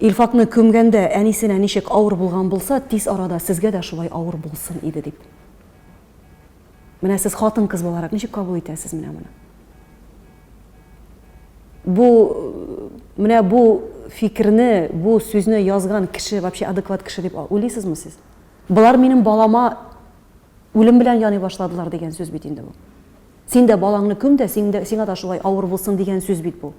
Илфакны көмгәндә әнисенә ничек авыр булган булса, тиз арада сезгә дә шулай авыр булсын иде дип. Менә сез хатын-кыз буларак ничек кабул итәсез менә моны? Менә бу фикерне, бу сүзне язган кеше вообще адекват кеше дип уйлыйсызмы сез? Булар минем балама үлем белән яный башладылар дигән сүз бит инде бу. Син дә балаңны көм дә, сиңа да шулай авыр булсын дигән сүз бит бу.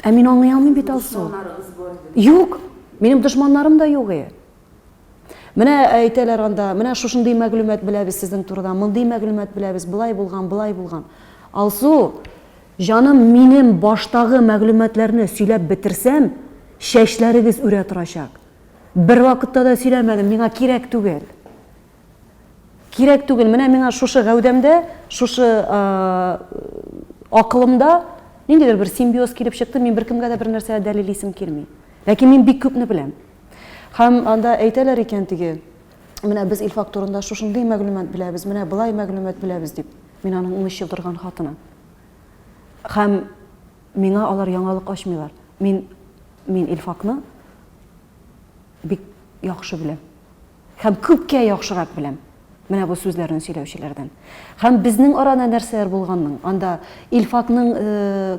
Ә мин аңлый алмыйм бит алсу. Юк, минем дошманнарым да юк. Менә әйтәләр анда, менә шушындый мәгълүмат беләбез сезнең турыда, мондый мәгълүмат беләбез, булай булган. Алсу, жаным, минем баштагы мәгълүматларны сөйләп бетерсәм, шәчләрегез үрә торачак. Бер вакытта да сөйләмәдем, миңа кирәк түгел. Кирәк түгел, менә миңа шушы гәүдәмдә, шушы акылымда ниндидер бер симбиоз килеп чыкты, мин беркемгә дә бер нәрсә дәлиллисем килми. Ләкин мин бик күпне беләм. Һәм анда әйтәләр икән теге, менә без Илфак турында шушындый мәгълүмат беләбез, менә булай мәгълүмат беләбез дип. Мин аның 13 ел торган хатыны. Һәм миңа алар яңалык ачмыйлар. Мин Илфакны бик яхшы беләм. Һәм күпкә яхшырак беләм. Менә бу сүзләрне сөйләүчеләрдән. Һәм безнең арада нәрсәләр булганның, анда Илфакның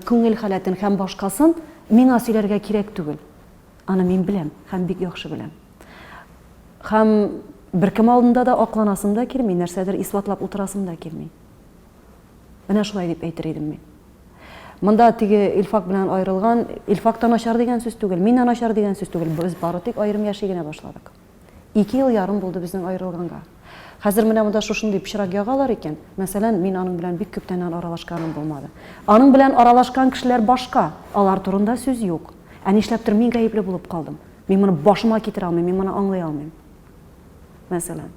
күңел халәтен һәм башкасын миңа сөйләргә кирәк түгел. Аны мин беләм, һәм бик яхшы беләм. Һәм беркем алдында да акланасым да килми, нәрсәдер исбатлап утырасым да килми. Менә шулай дип әйтер идем мин. Монда теге Илфак белән айрылган, Илфактан начар дигән сүз түгел, миннән начар дигән сүз түгел. Без бары тик аерым яши генә башладык. 2 ел ярым булды безнең айрылганга. Хәзер менә монда шушындый пычрак ягалар икән. Мәсәлән, мин аның белән бик күптән аралашканым булмады. Аның белән аралашкан кешеләр башка, алар турында сүз юк. Ә нишләптер мин гаепле булып калдым. Мин моны башыма китерә алмыйм, мин моны аңлый алмыйм. Мәсәлән,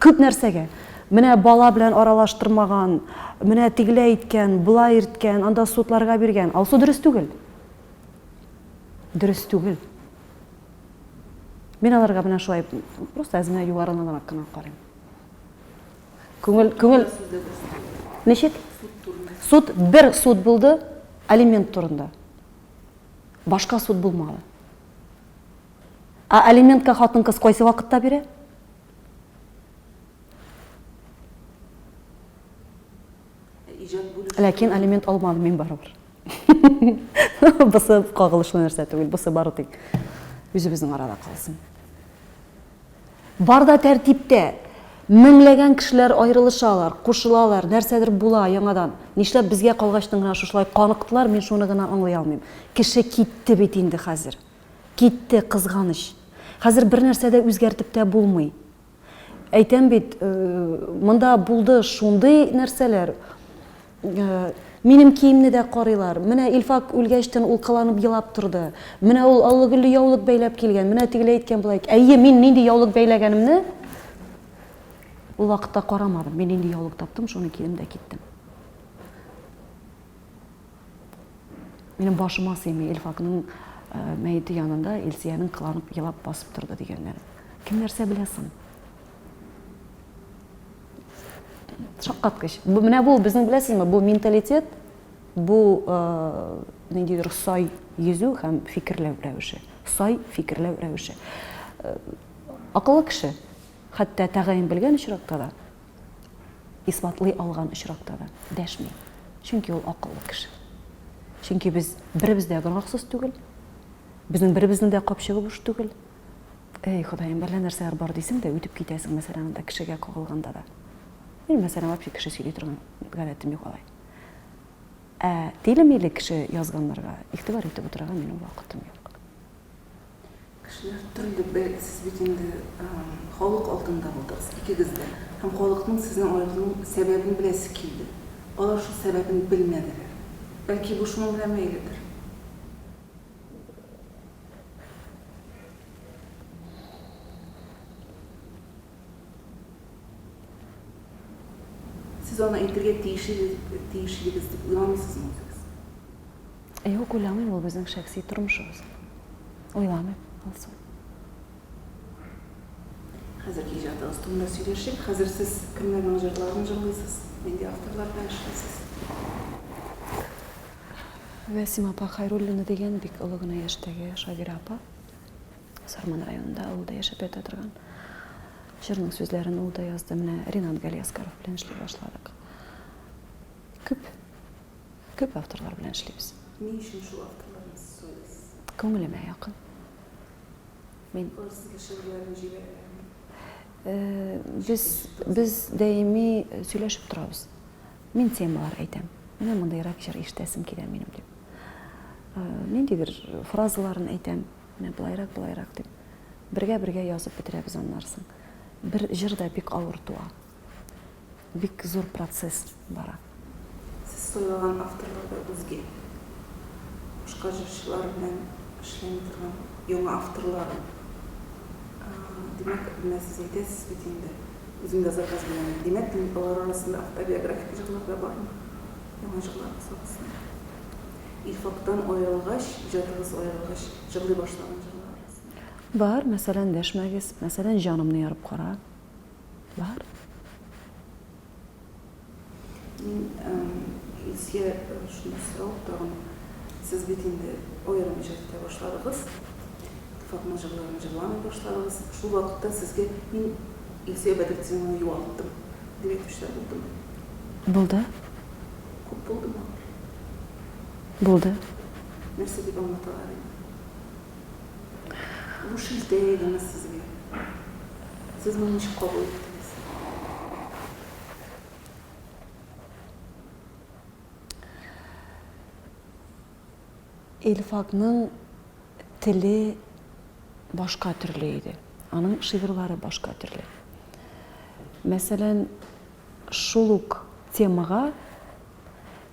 күп нәрсәгә менә бала белән аралаштырмаган, менә тигелә иткән, булай ирткән, анда судларга биргән. Алсу дөрес түгел. Дөрес түгел. Мин аларга менә шулай просто әзмә югарыннан кына карыйм. Күңел ничек? Суд бер суд булды алимент турында. Башка суд булмады. А алиментка хатын-кыз кайсы вакытта бирә? Ләкин алимент алмады мин барыбер. Бусы кагылышлы нәрсә түгел, бусы бары тик үзебезнең арада калсын. Барда тәртиптә меңләгән кешеләр аерылышалар, кушылалар, нәрсәдер була яңадан. Нишләп безгә калгачтың гына шушылай каныктылар, мин шуны гына аңлый алмыйм. Кеше китте бит инде хәзер. Китте кызганыч. Хәзер бер нәрсә дә үзгәртеп тә булмый. Әйтәм бит, монда булды шундый нәрсәләр. Минем киемне дә карыйлар. Менә Илфак үлгәчтән ул кыланып елап торды. Менә ул аллы-гөлле яулык бәйләп килгән. Менә тигелә әйткән булай. Әйе, мин нинди яулык бәйләгәнемне ул вакытта карамадым. Мин нинди яулык таптым, шуны кием дә киттем. Минем башыма сыймый Илфакның мәете янында Илсиянең кыланып елап басып торды дигәннәр. Кем нәрсә беләсен? Шаккаткыч. Менә бу безнең беләсезме, бу менталитет, бу ниндидер сай йөзү һәм фикерләү рәвеше. Сай фикерләү рәвеше. Акыллы кеше, хәтта тәгаен белгән очракта да, исбатлый алган очракта да дәшми. Чөнки ул акыллы кеше. Чөнки без беребез дә гынахсыз түгел. Безнең беребезнең дә капчыгы буш түгел. Эй, Ходаем, бәлә нәрсәләр бар дисең дә үтеп китәсең, мәсәлән, анда кешегә кагылганда да. Мин мәсәлән, вообще кеше сөйли торган гадәтем юк алай. Тилемиле кеше язганнарга игътибар итеп утырган минем вакытым юк. Кешеләр төрле, сез бит инде халык алдында булдыгыз, икегез дә. Һәм халыкның сезнең аерылуның сәбәбен беләсе килде. Алар шул сәбәбен белмәделәр. Бәлки бу шуның белән бәйледер. Siz ona әйтергә тиешлегез дип уйламыйсызмы үзегез? Юк, уйламыйм, ул безнең шәхси тормышыбыз. Уйламыйм, алсу. Хәзерге иҗатыгыз турында сөйләшик. Хәзер сез кемнәрнең җырларын җырлыйсыз? Нинди авторлар белән эшләйсез? Вәсим апа Хайруллина деген бик олы гына яшьтәге шагыйрь апа. Сарман районында авылда яшәп ята торган. Җырның сүзләрен ул да язды. Менә Ринат Галиаскаров белән эшли башладык. Күп авторлар белән эшлибез. Ни өчен шул авторларны сез сөйләйсез? Күңелемә якын. Мин Алар сезгә шигырьләрен җибәрәләрме? Без даими сөйләшеп торабыз. Мин темалар әйтәм. Менә мондайрак җыр ишетәсем килә минем дип. Ниндидер фразаларын әйтәм. Менә булайрак дип. Бергә язып бетерәбез аннарсын. Бер җырда бик авыр туа. Бик зур процесс бара. Сез сайлаган авторларда үзгә башка җырчылар белән эшләми торган яңа авторлар. Димәк, сез әйтәсез бит инде. Үзем дә заказ белән. Димәк, алар арасында автобиографик җырлар да бармы? Яңа җырлар саксын. Илфактан аерылгач, җырлыгыз аерылгач, җырлый башлаган җырлар арасында. Бар, мәсәлән, дәшмәгез, мәсәлән, җанымны ярып кара. Бар. Мин Илсия шуны сорап торам. Сез бит инде аерым җырлый башладыгыз. Илфактның җырларын җырламый башладыгыз. Шул вакытта сезгә мин Илсия Бәдретдинованы югалттым. Дип әйтүчләр булдымы? Булды. Күп булдымы? Булды. Нәрсә дип аңлаталар инде? Бу шилтә идеме сезгә? Сез моны ничек кабул иттегез? Илфакның теле башка төрле иде. Аның шигырьләре башка төрле. Мәсәлән, шул ук темага,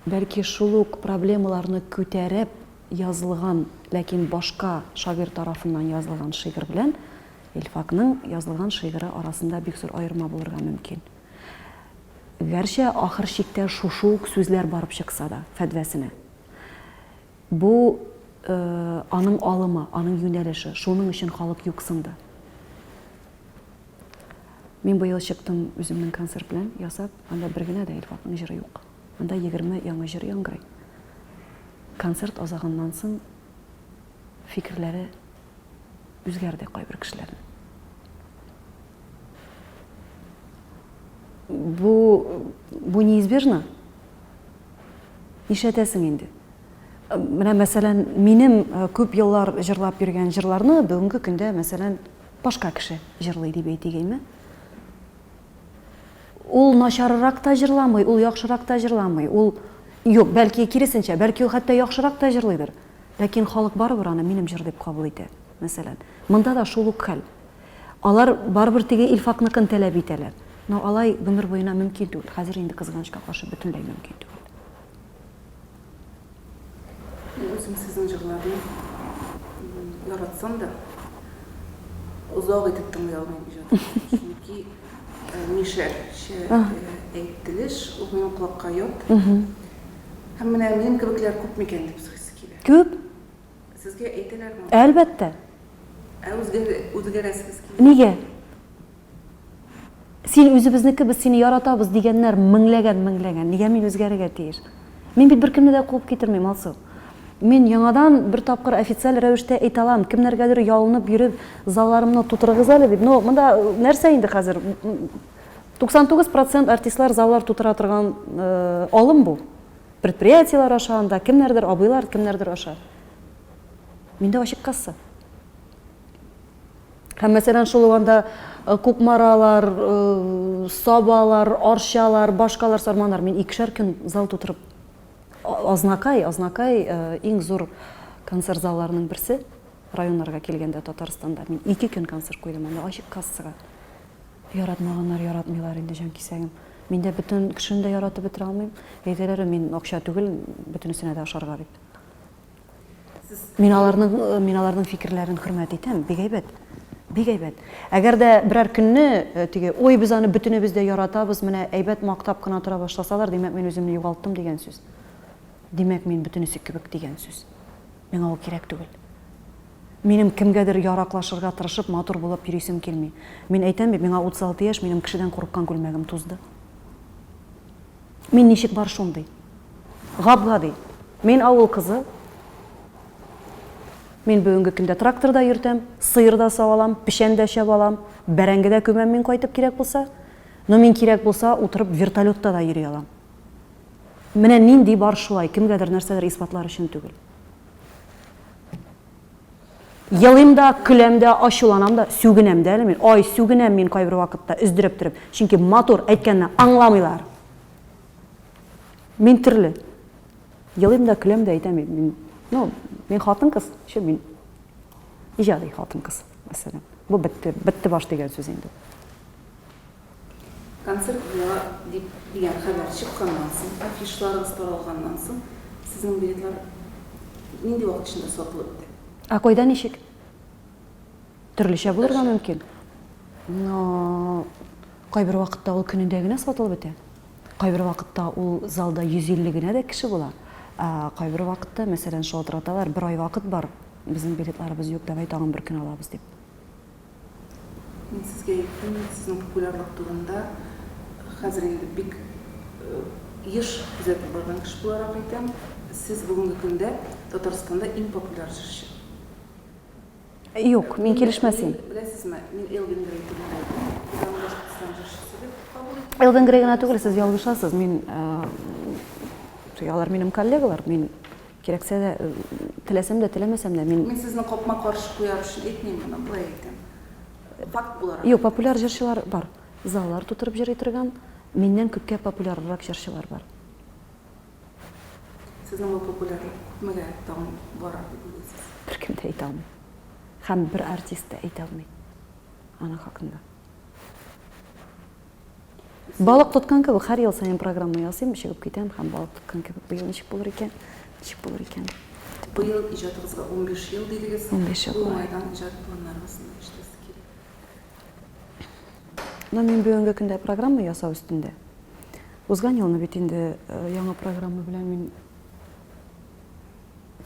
бәлки шул ук проблемаларны күтәреп язылган, ләкин башка шагыйрь тарафыннан язылган шигырь белән Илфакның язылган шигыре арасында бик зур аерма булырга мөмкин. Гәрчә ахыр чиктә шушы ук сүзләр барып чыкса да, фәдвәсенә. Бу аның алымы, аның юнәлеше, шуның өчен халык юксынды. Мин быел чыктым үземнең концерт белән ясап, анда бер генә дә Илфакның җыры юк. Анда 20 яңа җыр яңгырый. Концерт азагыннан соң фикерләре үзгәрде кайбер кешеләрнең. Бу неизбежно. Ишетәсең инде. Менә мәсәлән, минем күп еллар җырлап йөргән җырларны бүгенге көндә мәсәлән башка кеше җырлый дип әйтегәйме? Ул начаррак та җырламый, ул яхшырак та җырламый. Ул юк, бәлки киресенчә, бәлки ул хәтта яхшырак та җырлыйдыр. Ләкин халык барыбер аны минем җыр дип кабул итә, мәсәлән. Монда да шул ук хәл. Алар барыбер теге Илфакныкын таләп итәләр. Но алай гомер буена мөмкин түгел. Хәзер инде кызганычка каршы бөтенләй мөмкин түгел. Өзім сіздің жырларды яратсам да, ұзақ етіп тыңдай алмаймын ижатын. Чөнки Мишель әйттіліш, ол менің құлаққа ят. Һәм менә минем кебекләр күп микән дип сөйләсе килә. Күп? Сезгә әйтәләрме? Әлбәттә. Үзгәрәсегез килә. Нигә? Син үзебезнеке, без сине яратабыз дигәннәр меңләгән. Нигә мин үзгәрергә тиеш? Мин бит беркемне дә куып китермим, Алсу. Мин яңадан бер тапкыр официаль рәвештә әйтә алам, кемнәргәдер ялынып йөреп, залларымны тутырыгыз әле дип. Но монда нәрсә инде хәзер? 99% артистлар заллар тутыра торган алым бу. Предприятиелар аша анда кемнәрдер абыйлар, кемнәрдер аша. Миндә ачык касса. Һәм мәсәлән шул анда кукмаралар, сабалар, арчалар, башкалар, сарманнар. Мин 2 көн зал тутырып Азнакай иң зур концерт залларының берсе, районнарга килгәндә Татарстанда. Мин 2 көн концерт куйдым, анда ачык кассага. Яратмаганнар яратмыйлар инде җан кисәгем. Мин дә бөтен кешене дә яратып бетерә алмыйм. Әйтәләр, мин акча түгел, бөтенесенә дә ашарга дип. Мин аларның фикерләрен хөрмәт итәм, бик әйбәт. Әгәр дә берәр көнне теге ой без аны бөтенебез дә яратабыз, менә әйбәт мактап кына тора башласалар, димәк мин үземне югалттым дигән сүз. Димәк мин бөтенесе кебек дигән сүз. Миңа ул кирәк түгел. Минем кемгәдер яраклашырга тырышып матур булып йөрисем килми. Мин әйтәм бит, миңа 36 яшь, минем кешедән курыккан күлмәгем тузды. Мин ничек бар шундый? Габгады. Мин авыл кызы. Мин бүгенге көндә тракторда йөртәм, сыйырда савалам, пешәндә чабалам, бәрәңгедә күмәм мин кайтып кирәк булса. Но мин кирәк булса утырып вертолетта да йөри алам. Менә нинди бар шулай, кемгәдер нәрсәләр исбатлар өчен түгел. Елым да, көләм дә, ачуланам да, сүгенәм дә әле мин. Ай, сүгенәм мин кайбер вакытта өздереп торып, чөнки матур әйткәнне аңламыйлар. Мин төрле. Елым да, көләм дә әйтәм мин. Мин хатын-кыз, шу мин иҗади хатын-кыз, мәсәлән. Бу бетте баш дигән сүз инде. Концерт дигән хәбәр чыкканнан соң, афишларыгыз таралганнан соң, сезнең билетлар нинди вакыт эчендә сатылып бетте? Кайда ничек? Төрлечә булырга мөмкин. Но кайбер вакытта ул көнендә генә сатылып бетә. Кайбер вакытта ул залда 150 генә дә кеше була. Кайбер вакытта, мәсәлән, шалтыраталар, бер ай вакыт бар, безнең билетларыбыз юк, давай тагын бер көн алабыз дип. Мин сезгә әйттем, сезнең популярлык турында хәзер инде бик еш күзәтеп барган кеше буларак әйтәм, сез бүгенге көндә Татарстанда иң популяр җырчы. Юк, мин килешмәсем. Беләсезме, мин Элвин Грей турында әйттем. Башкортстан җырчысы дип кабул иттем. Элвин Грей генә түгел, сез ялгышасыз. Мин алар минем коллегалар, мин кирәксә дә теләсәм дә, теләмәсәм дә мин Сезне капма каршы куяр өчен әйтмим моны, булай әйтәм. Факт буларак. Юк, популяр җырчылар бар. Заллар тутырып җырлый торган, миннән күпкә популяррак җырчылар бар. Сезнең бу популярлык күпмегә тагын бара дип уйлыйсыз? Беркем дә әйтә алмый. Һәм бер артист та әйтә алмый. Аның хакында. Балык тоткан кебек һәр ел сайын программа ясыйм, чыгып китәм һәм балык тоткан кебек быел ничек булыр икән? Ничек булыр икән? Быел иҗатыгызга 15 ел дидегез. 15 ел. Бу майдан иҗат планнарыгызны эшләсе кирәк. Но мин бүгенге көндә программа ясау өстендә. Узган елны бит инде яңа программа белән мин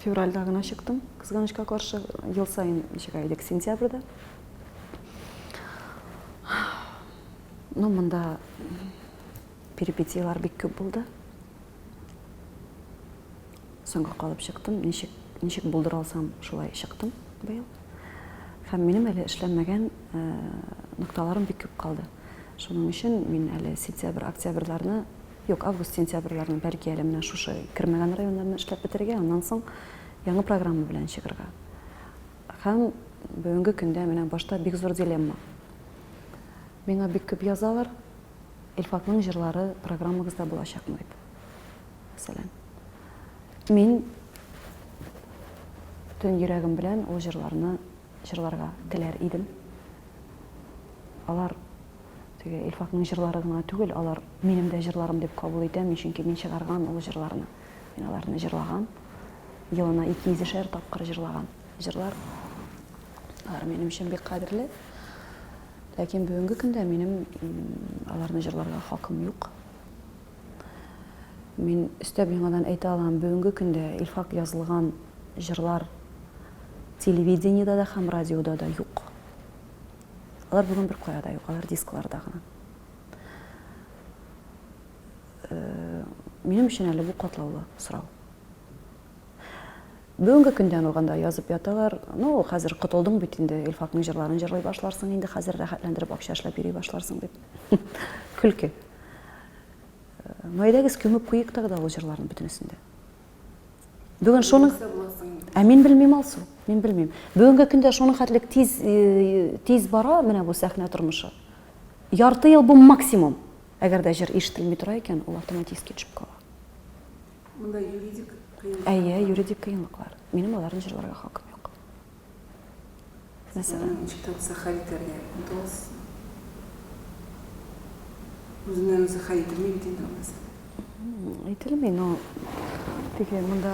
февральдә гына чыктым. Кызганычка каршы ел сайын ничек айдык сентябрьдә. Но монда перипетиялар бик күп булды. Соңга калып чыктым. Ничек булдыра алсам, шулай чыктым быел. Һәм минем әле эшләнмәгән нокталарым бик күп калды. Шуның өчен мин әле сентябрь, октябрьларны, юк, август-сентябрьларны бәлки әле менә шушы кирмәгән районнарны эшләп бетергә, аннан соң яңа программа белән чыгарга. Һәм бүгенге көндә менә башта бик зур дилемма. Миңа бик күп язалар, Илфатның җырлары программагызда булачакмы дип. Мәсәлән, мин төн йөрәгем белән ул җырларны җырларга теләр идем. Алар теге Илфатның җырлары гына түгел, алар минем дә җырларым дип кабул итәм, чөнки мин чыгарган ул җырларны. Мин аларны җырлаган. Елына 200 тапкыр җырлаган җырлар. Алар минем өчен бик кадерле. Ләкин бүгенге көндә минем аларны җырларга хакым юк. Мин өстәп яңадан әйтә алам, бүгенге көндә Илфат язылган җырлар телевидениедә дә һәм радиода да юк. Алар бүген бер кая да юк, алар дискларда гына. Минем өчен әле бу катлаулы сорау. Бүгенге көндән алганда язып яталар, ну, хәзер котылдың бит инде, Илфатның җырларын җырлый башларсың инде, хәзер рәхәтләндереп акча эшләп йөри башларсың дип. Көлке. Мәйдәгез күмеп куйык тагы да ул җырларның бөтенесендә. Бүген шуның мин белмим алсу, мин белмим. Бүгенге көндә шуның хәтлек тиз бара, менә бу сәхнә тормышы. Ярты ел бу максимум. Әгәр дә җыр ишетелми тора икән, ул автоматически төшеп кала. Монда юридик юридик кыенлыклар. Минем аларны җырларга хакым юк. Мәсәлән, ничек булса хәлитләргә дус. Үзеннән үзе хәл ителми бит инде мәсәлән. Әйтелми, но теге монда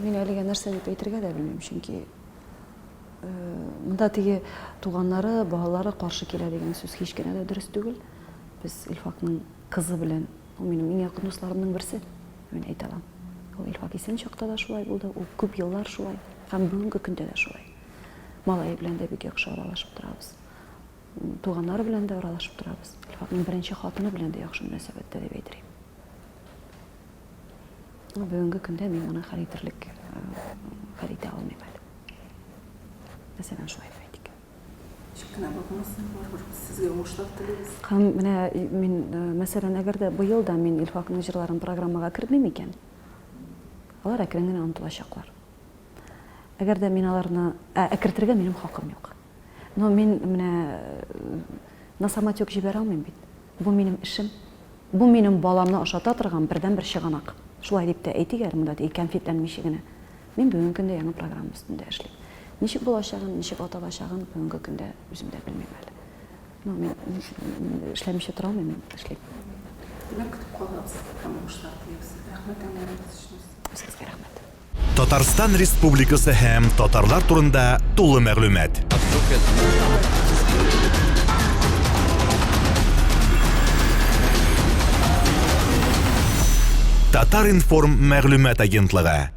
мин әлегә нәрсә дип әйтергә дә белмим, чөнки монда теге туганнары, балалары каршы килә дигән сүз һич кенә дә дөрес түгел. Без Илфатның кызы белән, ул минем иң якын дусларымның берсе, мин әйтә алам. Ул Илфак исән чакта да шулай булды, ул күп еллар шулай, һәм бүгенге көндә дә шулай. Малае белән дә бик яхшы аралашып торабыз. Туганнары белән дә аралашып торабыз. Илфакның беренче хатыны белән дә яхшы мөнәсәбәттә дип әйтер идем. Бүгенге көндә мин моны хәл итерлек хәл итә алмыйм әле. Мәсәлән, шулай дип әйтик. Шиккенә булмасын, барыбер сезгә уңышлар телибез. Һәм менә мин, мәсәлән, әгәр дә быел да мин Илфакның җырларын программага кертмим икән, алар әкрен генә онытылачаклар. Әгәр дә мин аларны кертергә минем хакым юк. Но мин менә на самотек җибәрә алмыйм бит. Бу минем эшем. Бу минем баламны ашата торган бердән-бер чыганак. Шулай дип тә әйтик әле монда кәнфитләнмичә генә. Мин бүгенге көндә яңа программа өстендә эшлим. Ничек булачагын, ничек аталачагын бүгенге көндә үзем дә белмим әле. Но мин эшләмичә тора алмыйм, эшлим. Димәк, көтеп калабыз. Һәм уңышлар телибез. Рәхмәт әңгәмәгез өчен. Сезгә рәхмәт. Татарстан Республикасы һәм татарлар турында тулы мәгълүмат. Татар информ мәгълүмат агентлыгы.